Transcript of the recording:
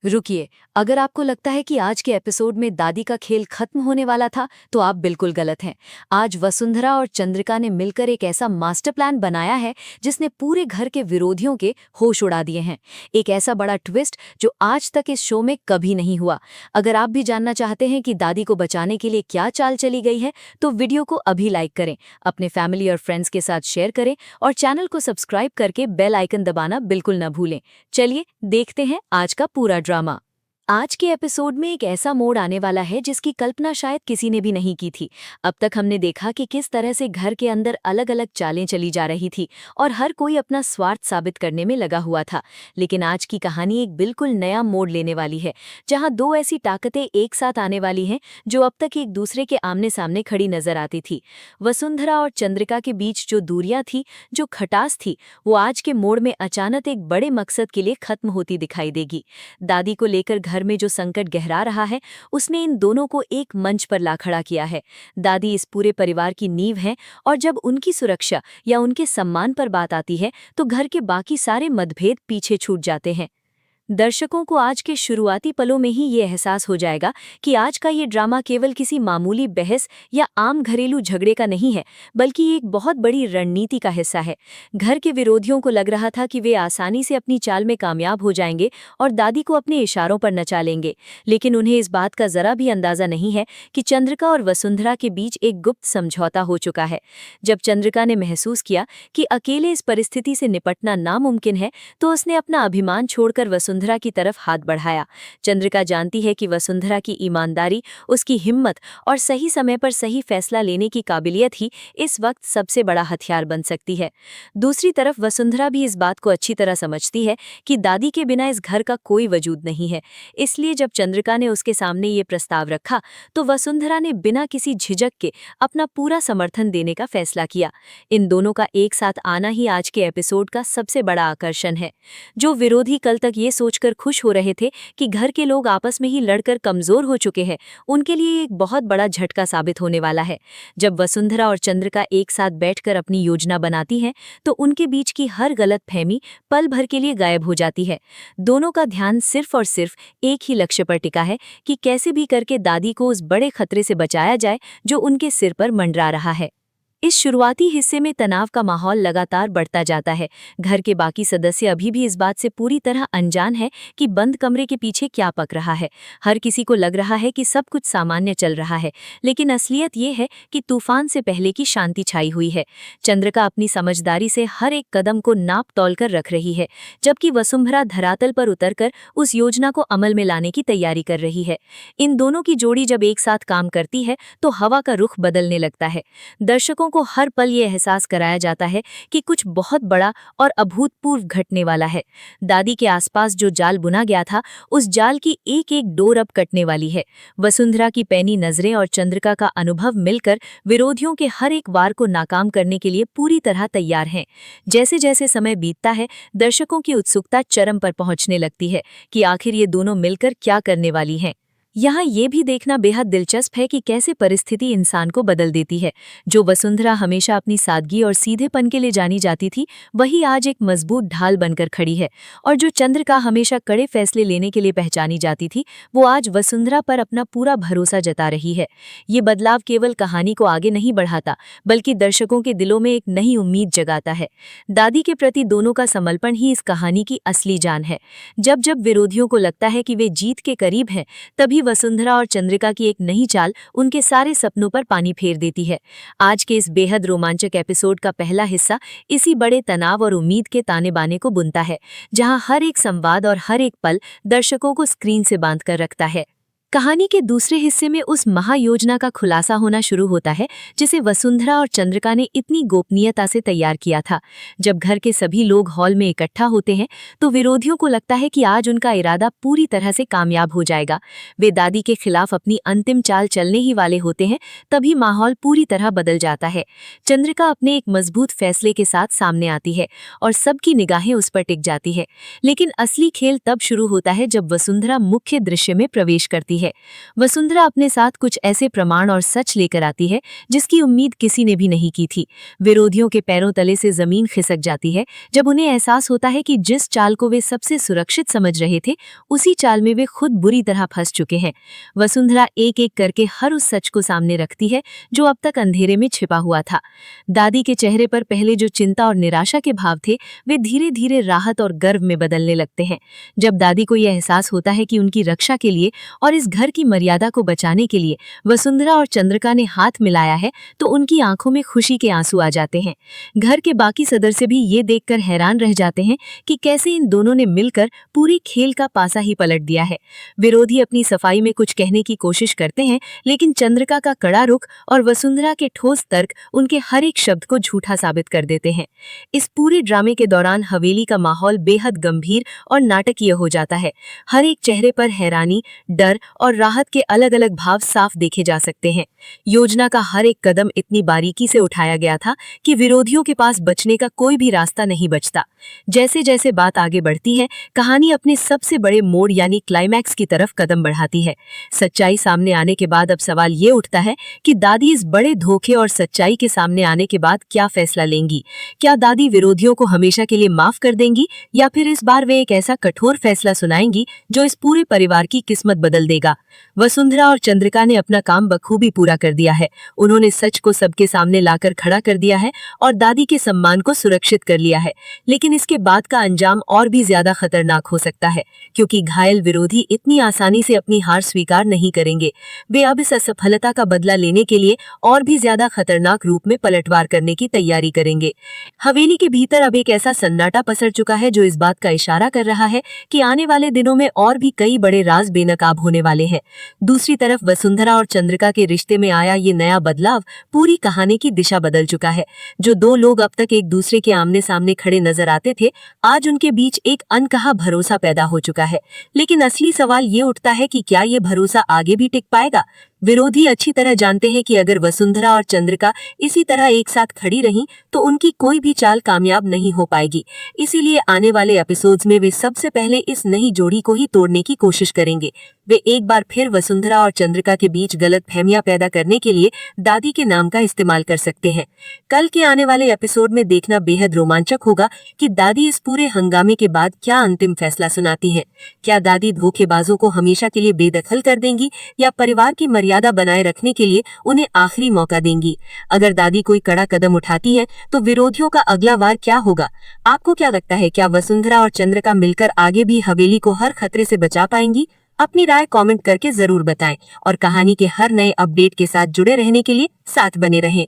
रुकिए, अगर आपको लगता है कि आज के एपिसोड में दादी का खेल खत्म होने वाला था, तो आप बिल्कुल गलत हैं। आज वसुंधरा और चंद्रिका ने मिलकर एक ऐसा मास्टर प्लान बनाया है जिसने पूरे घर के विरोधियों के होश उड़ा दिए हैं। एक ऐसा बड़ा ट्विस्ट जो आज तक इस शो में कभी नहीं हुआ। अगर आप भी जानना चाहते हैं कि दादी को बचाने के लिए क्या चाल चली गई है, तो वीडियो को अभी लाइक करें, अपने फैमिली और फ्रेंड्स के साथ शेयर करें और चैनल को सब्सक्राइब करके बेल आइकन दबाना बिल्कुल न भूलें। चलिए देखते हैं आज का पूरा ड्रामा। आज के एपिसोड में एक ऐसा मोड़ आने वाला है जिसकी कल्पना शायद किसी ने भी नहीं की थी। अब तक हमने देखा कि किस तरह से घर के अंदर अलग अलग चालें चली जा रही थी और हर कोई अपना स्वार्थ साबित करने में लगा हुआ था। लेकिन आज की कहानी एक बिल्कुल नया मोड़ लेने वाली है, जहां दो ऐसी ताकतें एक साथ आने वाली हैं जो अब तक एक दूसरे के आमने सामने खड़ी नजर आती थी। वसुंधरा और चंद्रिका के बीच जो दूरियां थी, जो खटास थी, वो आज के मोड़ में अचानक एक बड़े मकसद के लिए खत्म होती दिखाई देगी। दादी को लेकर घर में जो संकट गहरा रहा है, उसने इन दोनों को एक मंच पर ला खड़ा किया है। दादी इस पूरे परिवार की नींव है और जब उनकी सुरक्षा या उनके सम्मान पर बात आती है, तो घर के बाकी सारे मतभेद पीछे छूट जाते हैं। दर्शकों को आज के शुरुआती पलों में ही ये एहसास हो जाएगा कि आज का ये ड्रामा केवल किसी मामूली बहस या आम घरेलू झगड़े का नहीं है, बल्कि एक बहुत बड़ी रणनीति का हिस्सा है। घर के विरोधियों को लग रहा था कि वे आसानी से अपनी चाल में कामयाब हो जाएंगे और दादी को अपने इशारों पर नचा लेंगे, लेकिन उन्हें इस बात का जरा भी अंदाजा नहीं है कि चंद्रिका और वसुंधरा के बीच एक गुप्त समझौता हो चुका है। जब चंद्रिका ने महसूस किया कि अकेले इस परिस्थिति से निपटना नामुमकिन है, तो उसने अपना अभिमान छोड़कर वसुंधरा की तरफ हाथ बढ़ाया। चंद्रिका जानती है कि वसुंधरा की ईमानदारी, उसकी हिम्मत और सही समय पर सही फैसला लेने की काबिलियत ही इस वक्त सबसे बड़ा हथियार बन सकती है। दूसरी तरफ वसुंधरा भी इस बात को अच्छी तरह समझती है कि दादी के बिना इस घर का कोई वजूद नहीं है। इसलिए जब चंद्रिका ने उसके सामने ये प्रस्ताव रखा, तो वसुंधरा ने बिना किसी झिझक के अपना पूरा समर्थन देने का फैसला किया। इन दोनों का एक साथ आना ही आज के एपिसोड का सबसे बड़ा आकर्षण है। जो विरोधी कल तक ये सोचकर खुश हो रहे थे कि घर के लोग आपस में ही लड़कर कमजोर हो चुके हैं, उनके लिए एक बहुत बड़ा झटका साबित होने वाला है। जब वसुंधरा और चंद्रिका एक साथ बैठकर अपनी योजना बनाती हैं, तो उनके बीच की हर गलतफहमी पल भर के लिए गायब हो जाती है। दोनों का ध्यान सिर्फ और सिर्फ एक ही लक्ष्य पर टिका है कि कैसे भी करके दादी को उस बड़े खतरे से बचाया जाए जो उनके सिर पर मंडरा रहा है। इस शुरुआती हिस्से में तनाव का माहौल लगातार बढ़ता जाता है। घर के बाकी सदस्य अभी भी इस बात से पूरी तरह अनजान है कि बंद कमरे के पीछे क्या पक रहा है। हर किसी को लग रहा है कि सब कुछ सामान्य चल रहा है, लेकिन असलियत ये है कि तूफान से पहले की शांति छाई हुई है। चंद्रिका अपनी समझदारी से हर एक कदम को नाप तौल कर रख रही है, जबकि वसुंधरा धरातल पर उतरकर उस योजना को अमल में लाने की तैयारी कर रही है। इन दोनों की जोड़ी जब एक साथ काम करती है, तो हवा का रुख बदलने लगता है। दर्शकों को हर पल ये एहसास कराया जाता है कि कुछ बहुत बड़ा और अभूतपूर्व घटने वाला है। दादी के आसपास जो जाल बुना गया था, उस जाल की एक एक डोर अब कटने वाली है। वसुंधरा की पैनी नजरें और चंद्रिका का अनुभव मिलकर विरोधियों के हर एक वार को नाकाम करने के लिए पूरी तरह तैयार हैं। जैसे जैसे समय बीतता है, दर्शकों की उत्सुकता चरम पर पहुंचने लगती है कि आखिर ये दोनों मिलकर क्या करने वाली हैं। यहाँ ये भी देखना बेहद दिलचस्प है कि कैसे परिस्थिति इंसान को बदल देती है। जो वसुंधरा हमेशा अपनी सादगी और सीधेपन के लिए जानी जाती थी, वही आज एक मजबूत ढाल बनकर खड़ी है। और जो चंद्रिका हमेशा कड़े फैसले लेने के लिए पहचानी जाती थी, वो आज वसुंधरा पर अपना पूरा भरोसा जता रही है। ये बदलाव केवल कहानी को आगे नहीं बढ़ाता, बल्कि दर्शकों के दिलों में एक नई उम्मीद जगाता है। दादी के प्रति दोनों का समर्पण ही इस कहानी की असली जान है। जब जब विरोधियों को लगता है कि वे जीत के करीब हैं, तभी वसुंधरा और चंद्रिका की एक नई चाल उनके सारे सपनों पर पानी फेर देती है। आज के इस बेहद रोमांचक एपिसोड का पहला हिस्सा इसी बड़े तनाव और उम्मीद के ताने बाने को बुनता है, जहां हर एक संवाद और हर एक पल दर्शकों को स्क्रीन से बांध कर रखता है। कहानी के दूसरे हिस्से में उस महायोजना का खुलासा होना शुरू होता है जिसे वसुंधरा और चंद्रिका ने इतनी गोपनीयता से तैयार किया था। जब घर के सभी लोग हॉल में इकट्ठा होते हैं, तो विरोधियों को लगता है कि आज उनका इरादा पूरी तरह से कामयाब हो जाएगा। वे दादी के खिलाफ अपनी अंतिम चाल चलने ही वाले होते हैं, तभी माहौल पूरी तरह बदल जाता है। चंद्रिका अपने एक मजबूत फैसले के साथ सामने आती है और सबकी निगाहें उस पर टिक जाती है। लेकिन असली खेल तब शुरू होता है जब वसुंधरा मुख्य दृश्य में प्रवेश करती जाती है। वसुंधरा अपने साथ कुछ ऐसे प्रमाण और सच लेकर आती है जिसकी उम्मीद किसी ने भी नहीं की थी। विरोधियों के पैरों तले से जमीन खिसक जाती है जब उन्हें एहसास होता है कि जिस चाल को वे सबसे सुरक्षित समझ रहे थे, उसी चाल में वे खुद बुरी तरह फंस चुके हैं। वसुंधरा एक एक करके हर उस सच को सामने रखती है जो अब तक अंधेरे में छिपा हुआ था। दादी के चेहरे पर पहले जो चिंता और निराशा के भाव थे, वे धीरे धीरे राहत और गर्व में बदलने लगते हैं। जब दादी को यह एहसास होता है कि उनकी रक्षा के लिए और इस घर की मर्यादा को बचाने के लिए वसुंधरा और चंद्रिका ने हाथ मिलाया है, तो उनकी आंखों में खुशी के आंसू आ जाते हैं। घर के बाकी सदस्य भी ये देखकर हैरान रह जाते हैं कि कैसे इन दोनों ने मिलकर पूरी खेल का पासा ही पलट दिया है। विरोधी अपनी सफाई में कुछ कहने की कोशिश करते हैं, लेकिन चंद्रिका का कड़ा रुख और वसुंधरा के ठोस तर्क उनके हर एक शब्द को झूठा साबित कर देते हैं। इस पूरे ड्रामे के दौरान हवेली का माहौल बेहद गंभीर और नाटकीय हो जाता है। हर एक चेहरे पर हैरानी, डर और राहत के अलग अलग भाव साफ देखे जा सकते हैं। योजना का हर एक कदम इतनी बारीकी से उठाया गया था कि विरोधियों के पास बचने का कोई भी रास्ता नहीं बचता। जैसे जैसे बात आगे बढ़ती है, कहानी अपने सबसे बड़े मोड़ यानी क्लाइमैक्स की तरफ कदम बढ़ाती है। सच्चाई सामने आने के बाद अब सवाल ये उठता है कि दादी इस बड़े धोखे और सच्चाई के सामने आने के बाद क्या फैसला लेंगी। क्या दादी विरोधियों को हमेशा के लिए माफ कर देंगी, या फिर इस बार वे एक ऐसा कठोर फैसला सुनाएंगी जो इस पूरे परिवार की किस्मत बदल देगा। वसुंधरा और चंद्रिका ने अपना काम बखूबी पूरा कर दिया है। उन्होंने सच को सबके सामने लाकर खड़ा कर दिया है और दादी के सम्मान को सुरक्षित कर लिया है। लेकिन इसके बाद का अंजाम और भी ज्यादा खतरनाक हो सकता है, क्योंकि घायल विरोधी इतनी आसानी से अपनी हार स्वीकार नहीं करेंगे। वे अब इस असफलता का बदला लेने के लिए और भी ज्यादा खतरनाक रूप में पलटवार करने की तैयारी करेंगे। हवेली के भीतर अब एक ऐसा सन्नाटा पसर चुका है जो इस बात का इशारा कर रहा है कि आने वाले दिनों में और भी कई बड़े राज बेनकाब होने वाले हैं। दूसरी तरफ वसुंधरा और चंद्रिका के रिश्ते में आया ये नया बदलाव पूरी कहानी की दिशा बदल चुका है। जो दो लोग अब तक एक दूसरे के आमने सामने खड़े नजर आते थे, आज उनके बीच एक अनकहा भरोसा पैदा हो चुका है। लेकिन असली सवाल ये उठता है कि क्या ये भरोसा आगे भी टिक पाएगा। विरोधी अच्छी तरह जानते हैं कि अगर वसुंधरा और चंद्रिका इसी तरह एक साथ खड़ी रहीं तो उनकी कोई भी चाल कामयाब नहीं हो पाएगी। इसीलिए आने वाले एपिसोड्स में वे सबसे पहले इस नई जोड़ी को ही तोड़ने की कोशिश करेंगे। वे एक बार फिर वसुंधरा और चंद्रिका के बीच गलतफहमियां पैदा करने के लिए दादी के नाम का इस्तेमाल कर सकते हैं। कल के आने वाले एपिसोड में देखना बेहद रोमांचक होगा कि दादी इस पूरे हंगामे के बाद क्या अंतिम फैसला सुनाती है। क्या दादी धोखेबाजों को हमेशा के लिए बेदखल कर देंगी, या परिवार की मर्यादा बनाए रखने के लिए उन्हें आखिरी मौका देंगी। अगर दादी कोई कड़ा कदम उठाती है तो विरोधियों का अगला वार क्या होगा। आपको क्या लगता है, क्या वसुंधरा और चंद्रिका मिलकर आगे भी हवेली को हर खतरे से बचा पाएंगी? अपनी राय कमेंट करके जरूर बताएं और कहानी के हर नए अपडेट के साथ जुड़े रहने के लिए साथ बने रहें।